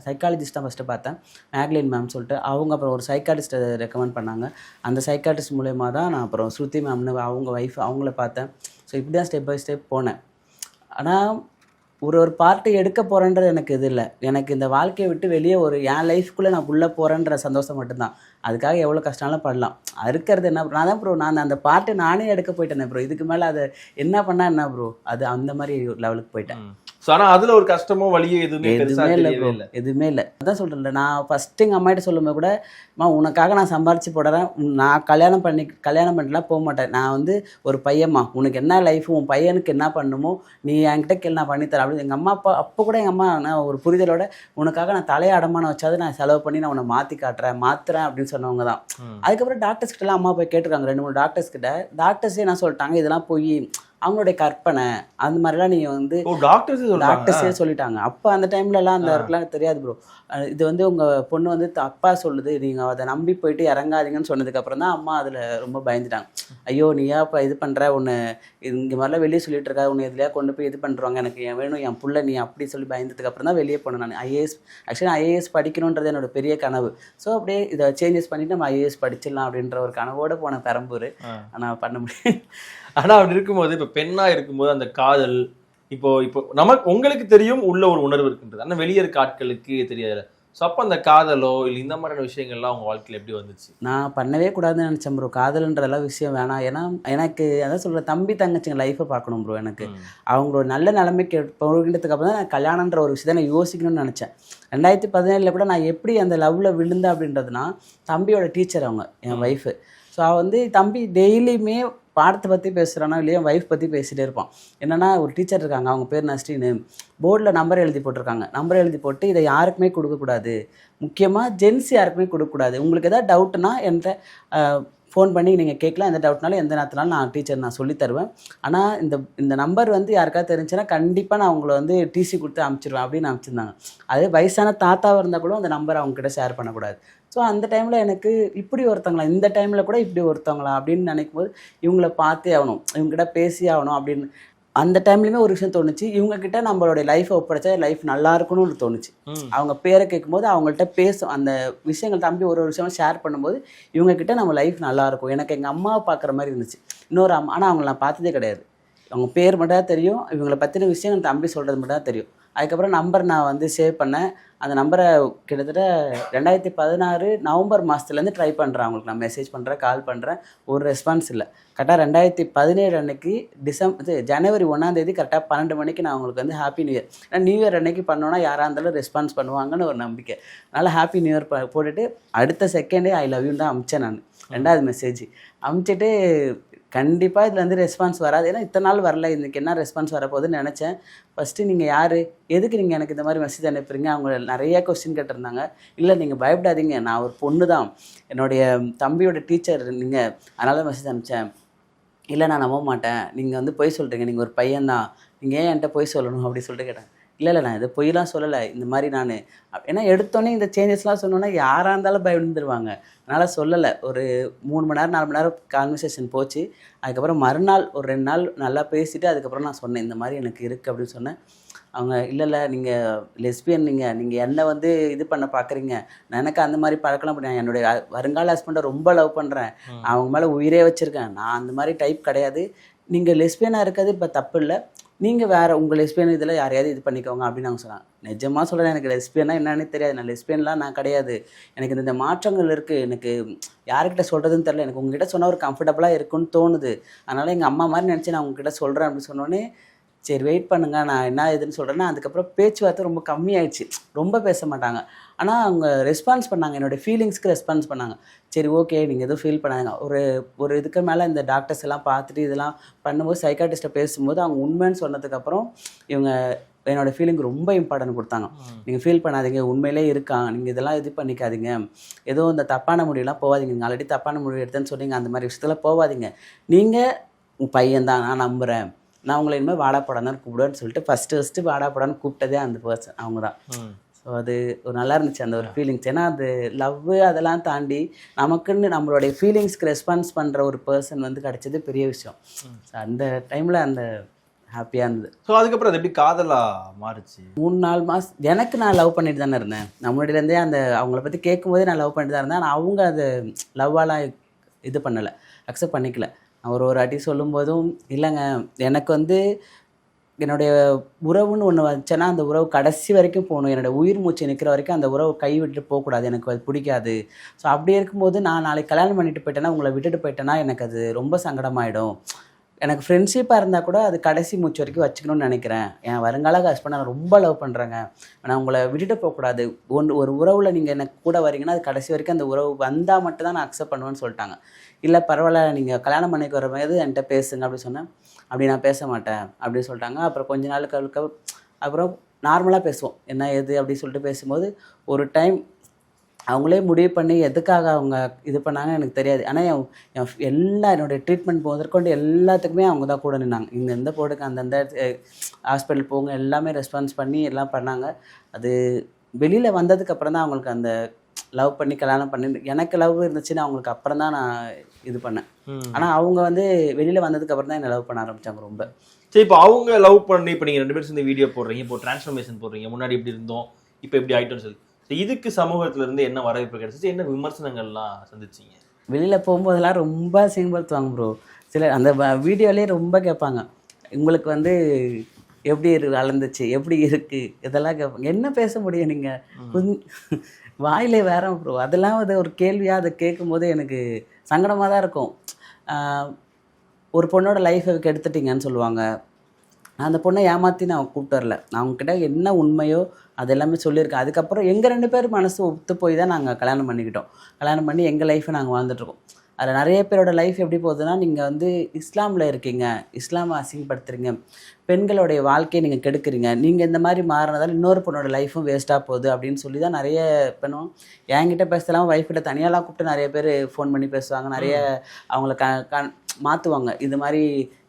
சைக்காலஜிஸ்ட் தான் ஃபஸ்ட்டு பார்த்தேன், மேக்லின் மேம் சொல்லிட்டு. அவங்க அப்புறம் ஒரு சைக்காட்டிஸ்ட்டை ரெக்கமெண்ட் பண்ணாங்க. அந்த சைக்காட்டிஸ்ட் மூலயமா தான் நான் அப்புறம் ஸ்ருதி மேம்னு அவங்க ஒய்ஃப் அவங்கள பார்த்தேன். ஸோ இப்படி தான் ஸ்டெப் பை ஸ்டெப் போனேன். ஆனால் ஒரு பார்ட்டை எடுக்க போகிறேன்றது எனக்கு இது இல்லை. எனக்கு இந்த வாழ்க்கையை விட்டு வெளியே என் லைஃப்குள்ளே நான் உள்ளே போகிறேன்ற சந்தோஷம் மட்டும்தான். அதுக்காக எவ்வளோ கஷ்டம்லாம் படலாம். இருக்கிறது என்ன ப்ரோ, நான் தான் ப்ரோ, நான் அந்த பார்ட்டை நானே எடுக்க போயிட்டேனே ப்ரோ. இதுக்கு மேலே அதை என்ன பண்ணால் என்ன ப்ரோ, அது அந்த மாதிரி லெவலுக்கு போயிட்டேன். ஸோ ஆனால் அதில் ஒரு கஷ்டமோ வலியோ எதுவுமே இல்லை ப்ரோ, எதுவுமே இல்லை. அதான் சொல்கிறேன்ல, நான் ஃபஸ்ட்டு எங்கள் அம்மாகிட்ட சொல்லும்போது கூட, உனக்காக நான் சம்பாரித்து போடுறேன், நான் கல்யாணம் பண்ணிட்டுலாம் போக மாட்டேன், நான் வந்து ஒரு பையன்மா, உனக்கு என்ன லைஃப், உன் பையனுக்கு என்ன பண்ணணுமோ நீ என்கிட்ட கேள்வி நான் பண்ணித்தரேன் அப்படின்னு எங்கள் அம்மா அப்போ கூட எங்கள் அம்மா நான் ஒரு புரிதலோட, உனக்காக நான் தலையை அடமானம் வச்சாவது நான் செலவு பண்ணி நான் உன்னை மாற்றுறேன் அப்படின்னு சொன்னவங்க தான். அதுக்கப்புறம் டாக்டர்ஸ் கிட்டலாம் அம்மா போய் கேட்டிருக்காங்க, 2-3 டாக்டர்ஸ் கிட்ட. டாக்டர்ஸே என்ன சொல்லிட்டாங்க, இதெல்லாம் போய் அவங்களுடைய கற்பனை, அந்த மாதிரிலாம் நீங்கள் வந்து டாக்டர்ஸே சொல்லிட்டாங்க. அப்போ அந்த டைம்லலாம் அந்த இருக்கலாம் தெரியாது ப்ரோ. இது வந்து உங்கள் பொண்ணு வந்து தப்பாக சொல்லுது, நீங்கள் அதை நம்பி போயிட்டு இறங்காதீங்கன்னு சொன்னதுக்கப்புறம் தான் அம்மா அதில் ரொம்ப பயந்துட்டாங்க. ஐயோ நீயா இப்போ இது பண்ணுற, ஒன்று இங்கே மாதிரிலாம் வெளியே சொல்லிட்டு இருக்கா, ஒன்று எதுலையா கொண்டு போய் இது பண்ணுறாங்க, எனக்கு என் வேணும் என் புள்ள, நீ அப்படி சொல்லி பயந்ததுக்கப்புறம் தான் வெளியே போனேன் நான். ஆக்சுவலி ஐஏஎஸ் படிக்கணுன்றது என்னோட பெரிய கனவு. ஸோ அப்படியே இதை சேஞ்சஸ் பண்ணிவிட்டு நம்ம ஐஏஎஸ் படிச்சிடலாம் அப்படின்ற ஒரு கனவோடு போனேன் பெரம்பூர். ஆனால் பண்ண முடியும். ஆனால் அப்படி இருக்கும்போது இப்போ பெண்ணாக இருக்கும்போது அந்த காதல் இப்போ உங்களுக்கு தெரியும் உள்ள ஒரு உணர்வு இருக்குன்றது, ஆனால் வெளியே இருக்க ஆட்களுக்கு தெரியாது. ஸோ அப்போ அந்த காதலோ இல்லை இந்த மாதிரியான விஷயங்கள்லாம் உங்கள் வாழ்க்கையில் எப்படி வந்துச்சு? நான் பண்ணவே கூடாதுன்னு நினச்சேன் ப்ரோ. காதல்ன்றதெல்லாம் விஷயம் வேணாம். ஏன்னா எனக்கு அதான் சொல்கிறேன், தம்பி தங்கச்சிங்க லைஃப்பை பார்க்கணும் ப்ரோ. எனக்கு அவங்களோட நல்ல நிலைமைக்கு போகிறதுக்கு அப்புறம் தான் நான் கல்யாணன்ற ஒரு விஷயத்தை நான் யோசிக்கணும்னு நினச்சேன். 2017 கூட நான் எப்படி அந்த லவ்வில் விழுந்தேன் அப்படின்றதுனா, தம்பியோட டீச்சர் அவங்க, என் ஒய்ஃபு. ஸோ அவள் வந்து தம்பி டெய்லியுமே பாடத்தை பற்றி பேசுகிறானா இல்லையா, ஒய்ஃப் பற்றி பேசிகிட்டே இருப்பான். என்னென்னா ஒரு டீச்சர் இருக்காங்க, அவங்க பேர் நஸ்ரீனு, போர்டில் நம்பர் எழுதி போட்டிருக்காங்க. நம்பர் எழுதி போட்டு இதை யாருக்குமே கொடுக்கக்கூடாது, முக்கியமாக ஜென்ஸ் யாருக்குமே கொடுக்கக்கூடாது, உங்களுக்கு எதாவது டவுட்னா என்கிட்ட ஃபோன் பண்ணி நீங்கள் கேட்கலாம், எந்த டவுட்னாலும் எந்த நேரத்தினாலும் நான் சொல்லி தருவேன். ஆனால் இந்த நம்பர் வந்து யாருக்காவது தெரிஞ்சுன்னா கண்டிப்பாக நான் உங்களை வந்து டிசி கொடுத்து அனுப்பிச்சிடுவேன் அப்படின்னு அனுப்பிச்சிருந்தாங்க. அதே வயசான தாத்தாவாக இருந்தால் கூட அந்த நம்பரை அவங்ககிட்ட ஷேர் பண்ணக்கூடாது. ஸோ அந்த டைமில் எனக்கு இப்படி ஒருத்தங்களா, இந்த டைமில் கூட இப்படி ஒருத்தவங்களா அப்படின்னு நினைக்கும் போது இவங்கள பார்த்தே ஆகணும், இவங்ககிட்ட பேசி ஆகணும் அப்படின்னு அந்த டைம்லையுமே ஒரு விஷயம் தோணுச்சு. இவங்ககிட்ட நம்மளுடைய லைஃப்பை ஒப்படைச்சா லைஃப் நல்லா இருக்குன்னு தோணுச்சு. அவங்க பேரை கேட்கும்போது அவங்கள்ட்ட பேசும் அந்த விஷயங்கள், தம்பி ஒரு விஷயம் ஷேர் பண்ணும்போது இவங்ககிட்ட நம்ம லைஃப் நல்லாயிருக்கும். எனக்கு எங்கள் அம்மாவை பார்க்குற மாதிரி இருந்துச்சு. இன்னொரு அம்மா, ஆனால் அவங்கள நான் பார்த்ததே கிடையாது. அவங்க பேர் மட்டும் தான் தெரியும், இவங்களை பற்றின விஷயம் என் தம்பி சொல்கிறது மட்டும் தான் தெரியும். அதுக்கப்புறம் நம்பர் நான் வந்து சேவ் பண்ணேன். அந்த நம்பரை கிட்டத்தட்ட 2016 நவம்பர் மாதத்துலேருந்து ட்ரை பண்ணுறேன். அவங்களுக்கு நான் மெசேஜ் பண்ணுறேன், கால் பண்ணுறேன், ஒரு ரெஸ்பான்ஸ் இல்லை. கரெக்டாக 2017 அன்னைக்கு ஜனவரி 1ஆம் தேதி கரெக்டாக 12 மணிக்கு நான் அவங்களுக்கு வந்து ஹாப்பி நியூ இயர், ஏன்னா நியூ இயர் அன்னைக்கு பண்ணோன்னா யாராக இருந்தாலும் ரெஸ்பான்ஸ் பண்ணுவாங்கன்னு ஒரு நம்பிக்கை. அதனால் ஹாப்பி நியூ இயர் போட்டுட்டு அடுத்த செகண்டே ஐ லவ் யூன்னு தான் அமிச்சேன். நான் 2வது மெசேஜ் அமிச்சிட்டு கண்டிப்பாக இதில் வந்து ரெஸ்பான்ஸ் வராது, ஏன்னா இத்தனை நாள் வரல, இன்றைக்கி என்ன ரெஸ்பான்ஸ் வரப்போகுதுன்னு நினச்சேன். ஃபஸ்ட்டு நீங்கள் யார், எதுக்கு நீங்கள் எனக்கு இந்த மாதிரி மெசேஜ் அனுப்புறீங்க, அவங்க நிறைய கொஸ்டின் கேட்டிருந்தாங்க. இல்லை நீங்கள் பயப்படாதீங்க, நான் ஒரு பொண்ணு தான், என்னுடைய தம்பியோட டீச்சர் நீங்கள், அதனால மெசேஜ் அனுப்பிச்சேன். இல்லை நான் நம்ப மாட்டேன், நீங்கள் வந்து பொய் சொல்கிறீங்க, நீங்கள் ஒரு பையன்தான், நீங்கள் ஏன் என்கிட்ட பொய் சொல்லணும் அப்படி சொல்லிட்டு கேட்டேன். இல்லை நான் இது பொய்லாம் சொல்லலை, இந்த மாதிரி நான் ஏன்னா எடுத்தோடனே இந்த சேஞ்சஸ்லாம் சொன்னோன்னா யாராக இருந்தாலும் பயந்துருவாங்க. அதனால் சொல்லலை. ஒரு 3 மணி நேரம் 4 மணி நேரம் கான்வர்சேஷன் போச்சு. அதுக்கப்புறம் மறுநாள் ஒரு 2 நாள் நல்லா பேசிவிட்டு அதுக்கப்புறம் நான் சொன்னேன், இந்த மாதிரி எனக்கு இருக்குது அப்படின்னு சொன்னேன். அவங்க இல்லை நீங்கள் லெஸ்பியன், நீங்கள் என்னை வந்து இது பண்ண பார்க்குறீங்க, நான் எனக்கு அந்த மாதிரி பழக்கலாம் பண்ணேன், என்னுடைய வருங்கால ஹஸ்பண்டை ரொம்ப லவ் பண்ணுறேன், அவங்க மேலே உயிரே வச்சுருக்கேன், நான் அந்த மாதிரி டைப் கிடையாது, நீங்கள் லெஸ்பியனாக இருக்கிறது இப்போ தப்பு இல்லை, நீங்கள் வேறு உங்கள் லெஸ்பியன் இதில் யாரையாவது இது பண்ணிக்கோங்க அப்படின்னு அவங்க சொன்னாங்க. நிஜமாக சொல்கிறேன், எனக்கு லெஸ்பியன்னா என்னன்னு தெரியாது, நான் லெஸ்பியன்லாம் நான் கிடையாது, எனக்கு இந்த மாற்றங்கள் இருக்குது, எனக்கு யார்கிட்ட சொல்கிறதுன்னு தெரில, எனக்கு உங்ககிட்ட சொன்னால் ஒரு கம்ஃபர்டபுளாக இருக்குன்னு தோணுது, அதனால் எங்கள் அம்மா மாதிரி நினச்சி நான் உங்ககிட்ட சொல்கிறேன் அப்படின்னு சொன்னோன்னே, சரி வெயிட் பண்ணுங்க நான் என்ன இதுன்னு சொல்கிறேன்னா, அதுக்கப்புறம் பேச்சுவார்த்தை ரொம்ப கம்மியாயிடுச்சு, ரொம்ப பேச மாட்டாங்க. ஆனால் அவங்க ரெஸ்பான்ஸ் பண்ணாங்க, என்னோடய ஃபீலிங்ஸ்க்கு ரெஸ்பான்ஸ் பண்ணாங்க. சரி ஓகே நீங்கள் எதுவும் ஃபீல் பண்ணாங்க. ஒரு இதுக்கு மேலே இந்த டாக்டர்ஸ் எல்லாம் பார்த்துட்டு இதெல்லாம் பண்ணும்போது சைக்காட்டிஸ்ட்டை பேசும்போது அவங்க உண்மைன்னு சொன்னதுக்கப்புறம் இவங்க என்னோடய ஃபீலிங் ரொம்ப இம்பார்ட்டன்ட் கொடுத்தாங்க. நீங்கள் ஃபீல் பண்ணாதீங்க, உண்மையிலே இருக்கான், நீங்கள் இதெல்லாம் இது பண்ணிக்காதீங்க, ஏதோ இந்த தப்பான முடிவுலாம் போகாதீங்க, நீங்கள் ஆல்ரெடி தப்பான முடிவு எடுத்தேன்னு சொன்னீங்க, அந்த மாதிரி விஷயத்தில் போகாதீங்க, நீங்கள் உன் பையன் தான், நான் நம்புகிறேன், நான் உங்களை இனிமேல் வாடாப்படம் தான் கூப்பிடுவேன்னு சொல்லிட்டு ஃபஸ்ட்டு வாடாப்படான்னு கூப்பிட்டதே அந்த பர்சன் அவங்க தான். ஸோ அது ஒரு நல்லா இருந்துச்சு அந்த ஒரு ஃபீலிங்ஸ். ஏன்னா அது லவ் அதெல்லாம் தாண்டி நமக்குன்னு நம்மளுடைய ஃபீலிங்ஸ்க்கு ரெஸ்பான்ஸ் பண்ணுற ஒரு பர்சன் வந்து கிடைச்சது பெரிய விஷயம். ஸோ அந்த டைமில் அந்த ஹாப்பியாக இருந்தது. ஸோ அதுக்கப்புறம் அது எப்படி காதலாக மாறுச்சு? 3-4 மாதம் எனக்கு நான் லவ் பண்ணிட்டு தானே இருந்தேன். நம்மளுடையிலேருந்தே அந்த அவங்கள பற்றி கேட்கும்போதே நான் லவ் பண்ணிட்டு தான் இருந்தேன். ஆனால் அவங்க அது லவ்வாலாம் இது பண்ணலை, அக்செப்ட் பண்ணிக்கல. நான் ஒரு வாட்டி சொல்லும்போதும் இல்லைங்க எனக்கு வந்து என்னுடைய உறவுன்னு ஒன்று வச்சேன்னா அந்த உறவு கடைசி வரைக்கும் போகணும், என்னோடய உயிர் மூச்சு நிற்கிற வரைக்கும் அந்த உறவு கை விட்டுட்டு போகக்கூடாது, எனக்கு அது பிடிக்காது. ஸோ அப்படி இருக்கும்போது நான் நாளைக்கு கல்யாணம் பண்ணிட்டு போயிட்டேன்னா உங்களை விட்டுட்டு போயிட்டேன்னா எனக்கு அது ரொம்ப சங்கடமாயிடும். எனக்கு ஃப்ரெண்ட்ஷிப்பாக இருந்தால் கூட அது கடைசி மூச்சு வரைக்கும் வச்சுக்கணும்னு நினைக்கிறேன். என் வருங்கால ஹஸ்பண்டை நான் ரொம்ப லவ் பண்ணுறேங்க, நான் உங்களை விட்டுட்டு போகக்கூடாது. ஒரு உறவில் நீங்கள் எனக்கு கூட வரீங்கன்னா அது கடைசி வரைக்கும் அந்த உறவு வந்தால் மட்டும் தான் நான் அக்செப்ட் பண்ணுவேன்னு சொல்லிட்டாங்க. இல்லை பரவாயில்ல நீங்கள் கல்யாணம் பண்ணிக்கு வர போது என்கிட்ட பேசுங்க அப்படின்னு சொன்னேன். அப்படி நான் பேச மாட்டேன் அப்படின்னு சொல்லிட்டாங்க. அப்புறம் கொஞ்ச நாளுக்கு அப்புறம் நார்மலாக பேசுவோம், என்ன எது அப்படின்னு சொல்லிட்டு பேசும்போது ஒரு டைம் அவங்களே முடிவு பண்ணி எதுக்காக அவங்க இது பண்ணாங்கன்னு எனக்கு தெரியாது. ஆனால் எல்லா என்னுடைய ட்ரீட்மெண்ட் முதற்கொண்டு எல்லாத்துக்குமே அவங்க தான் கூட நின்னாங்க. இந்த போடுங்க, அந்தந்த ஹாஸ்பிட்டல் போங்க, எல்லாமே ரெஸ்பான்ஸ் பண்ணி எல்லாம் பண்ணாங்க. அது வெளியில் வந்ததுக்கப்புறம் தான் அவங்களுக்கு அந்த லவ் பண்ணி கல்யாணம் பண்ணி எனக்கு லவ் இருந்துச்சுன்னு அவங்களுக்கு அப்புறம் தான் நான் இது பண்ணேன். ஆனால் அவங்க வந்து வெளியில் வந்ததுக்கப்புறம் தான் என்னை லவ் பண்ண ஆரம்பித்தாங்க ரொம்ப. சரி, இப்போ அவங்க லவ் பண்ணி இப்போ நீங்கள் 2 பேரும் சேர்ந்து வீடியோ போடுறீங்க, இப்போ டிரான்ஸ்ஃபர்மேஷன் போடுறீங்க, முன்னாடி இப்படி இருந்தோம் இப்போ எப்படி ஆகிட்டோம்னு சொல்லி, ஸோ இதுக்கு சமூகத்திலேருந்து என்ன வரவேற்பு கிடைச்சிச்சு, என்ன விமர்சனங்கள்லாம் சந்திச்சிங்க? வெளியில் போகும்போதெல்லாம் ரொம்ப அசிங்கப்படுத்துவாங்க ப்ரோ. சில அந்த வீடியோலேயே ரொம்ப கேட்பாங்க, உங்களுக்கு வந்து எப்படி வளர்ந்துச்சு, எப்படி இருக்குது, இதெல்லாம் கேட்பாங்க. என்ன பேச முடியும் நீங்கள் வாயிலே வேற ப்ரோ. அதெல்லாம் அது ஒரு கேள்வியாக அதை கேட்கும்போது எனக்கு சங்கடமாக தான் இருக்கும். ஒரு பொண்ணோட லைஃபை கெடுத்துட்டீங்கன்னு சொல்லுவாங்க. நான் அந்த பொண்ணை ஏமாற்றி நான் கூப்பிட்டு வரல, நான் அவங்கக்கிட்ட என்ன உண்மையோ அது எல்லாமே சொல்லியிருக்கேன். அதுக்கப்புறம் எங்கள் 2 பேர் மனசு ஒத்து போய் தான் நாங்கள் கல்யாணம் பண்ணிக்கிட்டோம். கல்யாணம் பண்ணி எங்கள் லைஃப்பை நாங்கள் வாழ்ந்துட்டுருக்கோம். அதில் நிறைய பேரோட லைஃப் எப்படி போகுதுன்னா, நீங்கள் வந்து இஸ்லாமில் இருக்கீங்க, இஸ்லாமை அசிங்கப்படுத்துறீங்க, பெண்களுடைய வாழ்க்கையை நீங்கள் கெடுக்குறீங்க, நீங்கள் இந்த மாதிரி மாறினதால் இன்னொரு பொண்ணோட லைஃப்பும் வேஸ்ட்டாக போகுது அப்படின்னு சொல்லி தான் நிறைய பெண்ணும் என்கிட்ட பேசலாம், ஒய்ஃப்கிட்ட தனியாலாம் கூப்பிட்டு நிறைய பேர் ஃபோன் பண்ணி பேசுவாங்க. நிறைய அவங்கள மாற்றுவாங்க, இது மாதிரி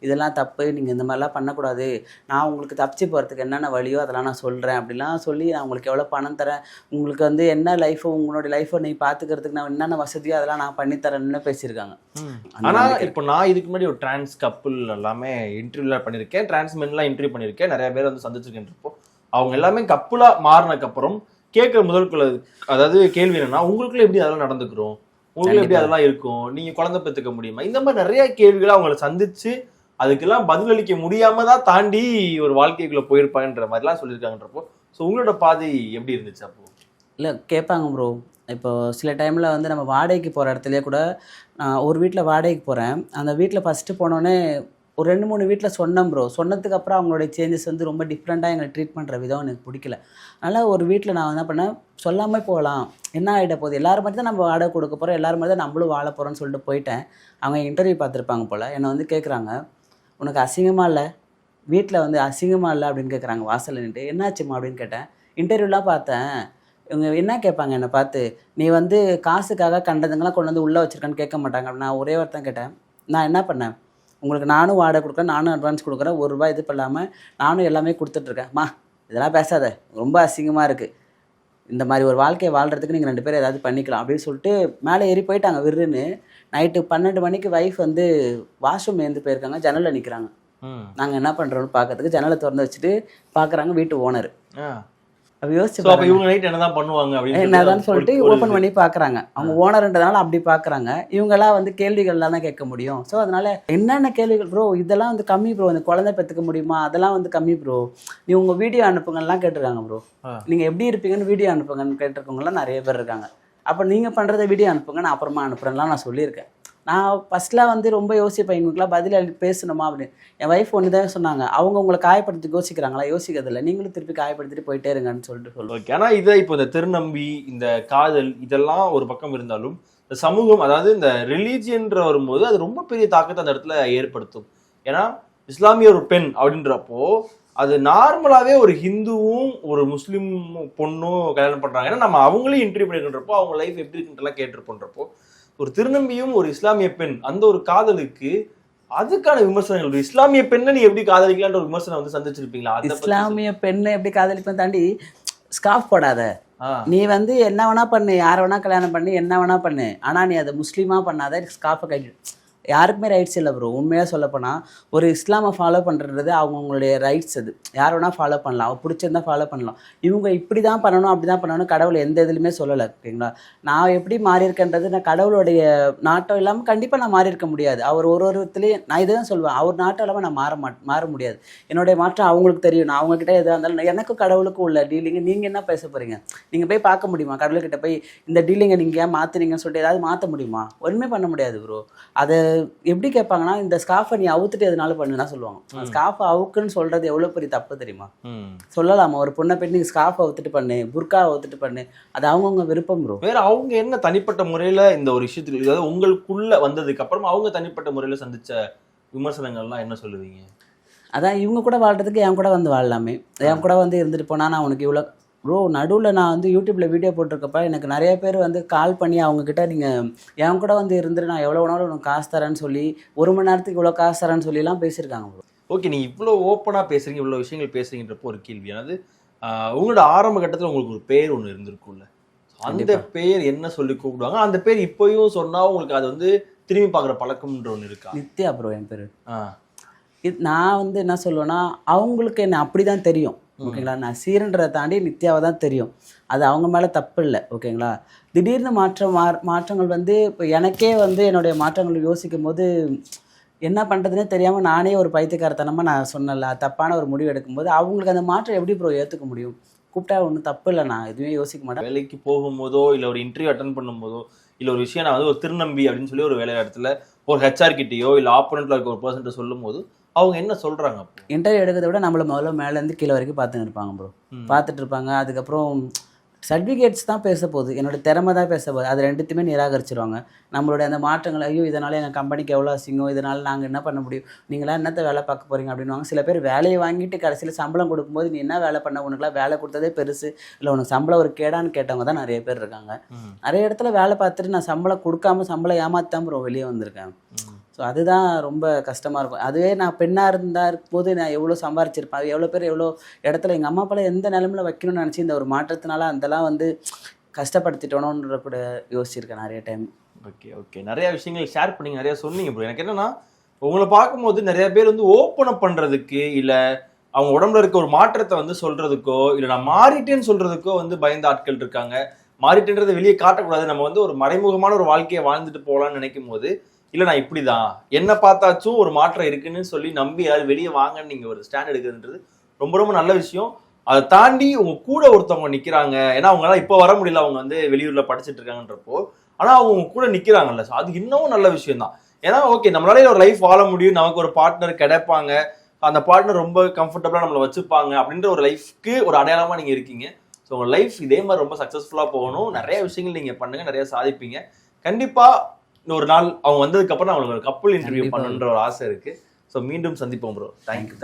இதெல்லாம் தப்பு, நீங்கள் இந்த மாதிரிலாம் பண்ணக்கூடாது, நான் உங்களுக்கு தப்பிச்சு போகிறதுக்கு என்னென்ன வழியோ அதெல்லாம் நான் சொல்கிறேன் அப்படிலாம் சொல்லி, நான் உங்களுக்கு எவ்வளோ பணம் தரேன், உங்களுக்கு வந்து என்ன லைஃபோ உங்களோட லைஃபை நீ பார்த்துக்கிறதுக்கு நான் என்னென்ன வசதியோ அதெல்லாம் நான் பண்ணித்தரேன்னு பேசியிருக்காங்க. ஆனால் இப்போ நான் இதுக்கு முன்னாடி ஒரு டிரான்ஸ் கப்புள் எல்லாமே இன்டர்வியூலாம் பண்ணியிருக்கேன், டிரான்ஸ்மென்லாம் இன்டர்வியூ பண்ணியிருக்கேன், நிறைய பேர் வந்து சந்திச்சிருக்கேன்றப்போ அவங்க எல்லாமே கப்புளாக மாறினதுக்கப்புறம் கேட்குற முதற்குள்ள அதாவது கேள்வி என்னன்னா, உங்களுக்குள்ள எப்படி அதெல்லாம் நடந்துக்கிறோம், உங்களுக்கு எப்படி அதெல்லாம் இருக்கும், நீங்க குழந்தை பெற்றுக்க முடியுமா, இந்த மாதிரி நிறைய கேள்விகளை அவங்கள சந்திச்சு அதுக்கெல்லாம் பதிலளிக்க முடியாம தான் தாண்டி ஒரு வாழ்க்கைக்குள்ள போயிருப்பாங்கன்ற மாதிரிலாம் சொல்லியிருக்காங்கன்றப்போ, ஸோ உங்களோட பாதை எப்படி இருந்துச்சு அப்போ? இல்லை கேட்பாங்க ப்ரோ. இப்போ சில டைமில் வந்து நம்ம வாடகைக்கு போகிற இடத்துலேயே கூட, ஒரு வீட்டில் வாடகைக்கு போகிறேன், அந்த வீட்டில் ஃபஸ்ட்டு போனோடனே ஒரு 2-3 வீட்டில் சொன்னேன் ப்ரோ. சொன்னதுக்கப்புறம் அவங்களுடைய சேஞ்சஸ் வந்து ரொம்ப டிஃப்ரெண்ட்டாக எங்களை ட்ரீட் பண்ணுற விதம் எனக்கு பிடிக்கல. அதனால் ஒரு வீட்டில் நான் என்ன பண்ணேன், சொல்லாமல் போகலாம், என்ன ஆகிட போகுது, எல்லோரும் மாதிரி தான் நம்ம வாடகை கொடுக்க போகிறோம், எல்லோரும் மாதிரி தான் நம்மளும் வாழ போகிறோன்னு சொல்லிட்டு போயிட்டேன். அவங்க இன்டர்வியூ பார்த்துருப்பாங்க போல், என்னை வந்து கேட்குறாங்க, உனக்கு அசிங்கமாக இல்லை, வீட்டில் வந்து அசிங்கமாக இல்லை அப்படின்னு கேட்குறாங்க வாசலில் நின்று. என்னாச்சுமா அப்படின்னு கேட்டேன். இன்டர்வியூலாம் பார்த்தேன், இவங்க என்ன கேட்பாங்க என்னை பார்த்து, நீ வந்து காசுக்காக கண்டதுங்கெல்லாம் கொண்டு வந்து உள்ளே வச்சுருக்கான்னு கேட்க மாட்டாங்க. நான் ஒரே ஒருத்தன் கேட்டேன், நான் என்ன பண்ணேன், உங்களுக்கு நானும் வாடகை கொடுக்குறேன், நானும் அட்வான்ஸ் கொடுக்குறேன், ₹1 இது பண்ணாமல் நானும் எல்லாமே கொடுத்துட்ருக்கேன், மா இதெல்லாம் பேசாத, ரொம்ப அசிங்கமாக இருக்குது, இந்த மாதிரி ஒரு வாழ்க்கையை வாழ்கிறதுக்கு நீங்கள் 2 பேரும் ஏதாவது பண்ணிக்கலாம் அப்படின்னு சொல்லிட்டு மேலே ஏறி போயிட்டாங்க விருன்னு. நைட்டு 12 மணிக்கு வைஃப் வந்து வாஷ்ரூம் ஏந்து போயிருக்காங்க, ஜன்னலில் நிற்கிறாங்க. நாங்கள் என்ன பண்ணுறோன்னு பார்க்கறதுக்கு ஜன்னலை திறந்து வச்சுட்டு பார்க்குறாங்க வீட்டு ஓனர். அப்போ யோசிச்சு இவங்க நைட் என்னதான் பண்ணுவாங்க என்னதான் சொல்லிட்டு ஓப்பன் பண்ணி பார்க்குறாங்க. அவங்க ஓனர்ன்றதுனால அப்படி பார்க்குறாங்க. இவங்கெல்லாம் வந்து கேள்விகள்லாம் தான் கேட்க முடியும். ஸோ அதனால என்னென்ன கேள்விகள் ப்ரோ, இதெல்லாம் வந்து கம்மி ப்ரோ, இந்த குழந்தை பெற்றுக்க முடியுமா, அதெல்லாம் வந்து கம்மி ப்ரோ, நீ உங்கள் வீடியோ அனுப்புங்கலாம் கேட்டிருக்காங்க ப்ரோ. நீங்கள் எப்படி இருப்பீங்கன்னு வீடியோ அனுப்புங்கன்னு கேட்டிருக்கவங்களாம் நிறைய பேர் இருக்காங்க. அப்போ நீங்கள் பண்ணுறத வீடியோ அனுப்புங்க, நான் அப்புறமா அனுப்புகிறேன்லாம் நான் சொல்லியிருக்கேன். நான் ஃபஸ்ட்லாம் வந்து ரொம்ப யோசிப்பேன், இவங்களுக்குலாம் பதில் பேசணுமா அப்படின்னு. என் ஒய்ஃப் ஒன்று தான் சொன்னாங்க, அவங்க உங்களை காயப்படுத்தி யோசிக்கிறாங்களா, யோசிக்கிறதில்ல, நீங்களும் திருப்பி காயப்படுத்திட்டு போயிட்டே இருங்கன்னு சொல்லிட்டு சொல்லுவாங்க. ஓகே, ஆனால் இதை இப்போ இந்த திருநம்பி, இந்த காதல், இதெல்லாம் ஒரு பக்கம் இருந்தாலும் இந்த சமூகம், அதாவது இந்த ரிலீஜியன்ற வரும்போது அது ரொம்ப பெரிய தாக்கத்தை அந்த இடத்துல ஏற்படுத்தும். ஏன்னா இஸ்லாமிய ஒரு பெண் அப்படின்றப்போ அது நார்மலாகவே ஒரு ஹிந்துவும் ஒரு முஸ்லீம் பொண்ணும் கல்யாணம் பண்ணுறாங்க. ஏன்னா நம்ம அவங்களையும் இன்டர்வியூ பண்ணிக்கிறப்போ அவங்க லைஃப் எப்படி இருக்குன்றலாம் கேட்டுருப்போன்றப்போ ஒரு திருநம்பியும் ஒரு இஸ்லாமிய பெண் அந்த ஒரு காதலுக்கு அதுக்கான விமர்சனங்கள், ஒரு இஸ்லாமிய பெண்ணை நீ எப்படி காதலிக்கலான்ற ஒரு விமர்சனம் வந்து சந்திச்சிருப்பீங்களா? இஸ்லாமிய பெண்ணை எப்படி காதலிப்பேன் தாண்டி ஸ்கார்ஃப் போடாத, நீ வந்து என்ன வேணா பண்ணு, யாரை வேணா கல்யாணம் பண்ணி என்ன வேணா பண்ணு, ஆனா நீ அதை முஸ்லீமா பண்ணாத, ஸ்கார்ஃபை கட்டி. யாருக்குமே ரைட்ஸ் இல்லை ப்ரோ. உண்மையாக சொல்லப்போனால் ஒரு இஸ்லாமை ஃபாலோ பண்ணுறது அவங்களுடைய ரைட்ஸ். அது யார் வேணால் ஃபாலோ பண்ணலாம், அவர் பிடிச்சிருந்தா ஃபாலோ பண்ணலாம். இவங்க இப்படி தான் பண்ணணும் அப்படி தான் பண்ணணும் கடவுள் எந்த இதுலையுமே சொல்லலை. ஓகேங்களா, நான் எப்படி மாறியிருக்கேன்றது நான் கடவுளுடைய நாட்டம் இல்லாமல் கண்டிப்பாக நான் மாறி இருக்க முடியாது. அவர் ஒரு ஒருத்துலேயும் நான் இதை தான் சொல்லுவேன், அவர் நாட்டம் இல்லாமல் நான் மாற முடியாது. என்னுடைய மாற்றம் அவங்களுக்கு தெரியும். நான் அவங்கக்கிட்ட எதாக இருந்தாலும் எனக்கும் கடவுளுக்கும் உள்ள டீலிங்கு நீங்கள் என்ன பேச போகிறீங்க? நீங்கள் போய் பார்க்க முடியுமா கடவுள்கிட்ட போய் இந்த டீலிங்கை நீங்கள் ஏன் மாற்றுனீங்கன்னு சொல்லிட்டு ஏதாவது மாற்ற முடியுமா? ஒன்றுமே பண்ண முடியாது ப்ரோ. அதை எப்படி கேட்பாங்கன்னா, இந்த ஸ்கார்ஃபை நீ அவுத்துட்டு எதனால பண்ணுன்னா சொல்லுவாங்க. ஸ்கார்ஃபை அவுக்குன்னு சொல்றது எவ்வளவு பெரிய தப்பு தெரியுமா? சொல்லலாமா? ஒரு பொண்ணை போய் நீ ஸ்கார்ஃபை அவுத்துட்டு பண்ணு, புர்கா அவுத்துட்டு பண்ணு, அது அவங்கவுங்க விருப்பம் ப்ரோ. வேற அவங்க என்ன தனிப்பட்ட முறையில இந்த ஒரு விஷயத்துக்கு, அதாவது உங்களுக்குள்ள வந்ததுக்கு அப்புறம் அவங்க தனிப்பட்ட முறையில சந்திச்ச விமர்சனங்கள்லாம் என்ன சொல்லுவீங்க? அதான் இவங்க கூட வாழ்றதுக்கு என் கூட வந்து வாழலாமே, என் கூட வந்து இருந்துட்டு போனா நான் உனக்கு இவ்வளோ ப்ரோ. நடுவில் நான் வந்து யூடியூப்பில் வீடியோ போட்டிருக்கப்ப எனக்கு நிறைய பேர் வந்து கால் பண்ணி அவங்கக்கிட்ட நீங்கள் என் கூட வந்து இருந்துட்டு நான் எவ்வளோ வேணாலும் உனக்கு காசு தரேன்னு சொல்லி 1 மணி நேரத்துக்கு இவ்வளோ காசு தரேன்னு சொல்லிலாம் பேசியிருக்காங்க ப்ரோ. ஓகே, நீங்கள் இவ்வளோ ஓப்பனாக பேசுகிறீங்க, இவ்வளோ விஷயங்கள் பேசுகிறீங்கன்றப்போ ஒரு கேள்வி, அதாவது உங்களோட ஆரம்ப கட்டத்தில் உங்களுக்கு ஒரு பேர் ஒன்று இருந்திருக்கும்ல, அந்த பேர் என்ன சொல்லி கூப்பிடுவாங்க? அந்த பேர் இப்போயும் சொன்னால் உங்களுக்கு அது வந்து திரும்பி பார்க்குற பழக்கம்ன்ற ஒன்று இருக்கா? நித்யா ப்ரோ என் பேர். நான் வந்து என்ன சொல்லுவேன்னா, அவங்களுக்கு என்ன அப்படி தான் தெரியும். ஓகேங்களா, நான் சீரன்றதை தாண்டி நித்யாவை தான் தெரியும். அது அவங்க மேலே தப்பு இல்லை. ஓகேங்களா, திடீர்னு மாற்றங்கள் வந்து இப்போ எனக்கே வந்து என்னுடைய மாற்றங்கள் யோசிக்கும் போது என்ன பண்ணுறதுனே தெரியாமல் நானே ஒரு பைத்தியக்காரத்தனமாக நான் சொன்னல தப்பான ஒரு முடிவு எடுக்கும்போது அவங்களுக்கு அந்த மாற்றம் எப்படி ப்ரோ ஏற்றுக்க முடியும்? கூப்பிட்டா ஒன்றும் தப்பு இல்லை, நான் எதுவுமே யோசிக்க மாட்டேன். வேலைக்கு போகும்போதோ இல்லை ஒரு இன்டர்வியூ அட்டன் பண்ணும்போதோ இல்லை ஒரு விஷயம் நான் வந்து ஒரு திருநம்பி அப்படின்னு சொல்லி ஒரு வேலை இடத்துல ஒரு ஹெச்ஆர் கிட்டேயோ இல்லை ஆப்போனண்ட்டில் இருக்க ஒரு பர்சன்ட்ட சொல்லும் போது அவங்க என்ன சொல்கிறாங்க? இன்டர்வியூ எடுக்கிறத விட நம்மளை முதல்ல மேலேருந்து கீழே வரைக்கும் பார்த்துன்னு இருப்பாங்க ப்ரோ. பார்த்துட்டு இருப்பாங்க. அதுக்கப்புறம் சர்டிஃபிகேட்ஸ் தான் பேச போகுது, என்னோட திறமை தான் பேச போகுது. அது ரெண்டுத்தையுமே நிராகரிச்சிருவாங்க. நம்மளுடைய அந்த மாற்றங்கள், ஐயோ இதனால் எங்கள் கம்பெனிக்கு எவ்வளோ அசிங்கம், இதனால் நாங்கள் என்ன பண்ண முடியும், நீங்களாம் என்னத்தை வேலை பார்க்க போகிறீங்க அப்படின்வாங்க. சில பேர் வேலையை வாங்கிட்டு கடைசியில் சம்பளம் கொடுக்கும்போது நீ என்ன வேலை பண்ண, உனக்குலாம் வேலை கொடுத்ததே பெருசு, இல்லை உனக்கு சம்பளம் ஒரு கேடான்னு கேட்டவங்க தான் நிறைய பேர் இருக்காங்க. நிறைய இடத்துல வேலை பார்த்துட்டு நான் சம்பளம் கொடுக்காம சம்பளம் ஏமாத்தான் ப்ரோ வெளியே வந்திருக்கேன். ஸோ அதுதான் ரொம்ப கஷ்டமாக இருக்கும். அதுவே நான் பெண்ணாக இருக்கும்போது நான் எவ்வளோ சம்பாரிச்சிருப்பேன், அது எவ்வளோ பேர் எவ்வளோ இடத்துல எங்கள் அம்மா அப்பால எந்த நிலைமையில் வைக்கணும்னு நினச்சி இந்த ஒரு மாற்றத்தினால அதெல்லாம் வந்து கஷ்டப்படுத்திட்டோன்ற கூட யோசிச்சிருக்கேன் நிறைய டைம். ஓகே ஓகே, நிறைய விஷயங்கள் ஷேர் பண்ணிங்க, நிறையா சொன்னீங்க ப்ரோ. எனக்கு என்னென்னா உங்களை பார்க்கும்போது நிறைய பேர் வந்து ஓப்பன் அப் பண்ணுறதுக்கு இல்லை அவங்க உடம்புல இருக்க ஒரு மாற்றத்தை வந்து சொல்கிறதுக்கோ இல்லை நான் மாறிட்டேன்னு சொல்கிறதுக்கோ வந்து பயந்த ஆட்கள் இருக்காங்க. மாறிட்டேன்றதை வெளியே காட்டக்கூடாது, நம்ம வந்து ஒரு மறைமுகமான ஒரு வாழ்க்கையை வாழ்ந்துட்டு போகலான்னு நினைக்கும் போது இல்லை நான் இப்படி தான் என்ன பார்த்தாச்சும் ஒரு மாற்றம் இருக்குன்னு சொல்லி நம்பி யாரும் வெளியே வாங்கன்னு நீங்கள் ஒரு ஸ்டாண்ட் எடுக்கிறதுன்றது ரொம்ப ரொம்ப நல்ல விஷயம். அதை தாண்டி உங்கள் கூட ஒருத்தவங்க நிற்கிறாங்க, ஏன்னா அவங்களால இப்போ வர முடியல, அவங்க வந்து வெளியூரில் படிச்சுட்டு இருக்காங்கன்றப்போ, ஆனால் அவங்க உங்க கூட நிற்கிறாங்கல்ல, ஸோ அது இன்னமும் நல்ல விஷயம் தான். ஏன்னா ஓகே நம்மளால ஒரு லைஃப் வாழ முடியும், நமக்கு ஒரு பார்ட்னர் கிடைப்பாங்க, அந்த பார்ட்னர் ரொம்ப கம்ஃபர்டபுளாக நம்மளை வச்சுப்பாங்க அப்படின்ற ஒரு லைஃப்க்கு ஒரு அடையாளமாக நீங்கள் இருக்கீங்க. ஸோ உங்கள் லைஃப் இதே மாதிரி ரொம்ப சக்ஸஸ்ஃபுல்லாக போகணும், நிறைய விஷயங்கள் நீங்கள் பண்ணுங்கள், நிறைய சாதிப்பீங்க. கண்டிப்பாக இன்னொரு நாள் அவங்க வந்ததுக்கு அப்புறம் அவங்களுக்கு ஒரு கப்புள் இன்டர்வியூ பண்ணணுன்ற ஒரு ஆசை இருக்கு. ஸோ மீண்டும் சந்திப்போம் ப்ரோ. தேங்க்யூ.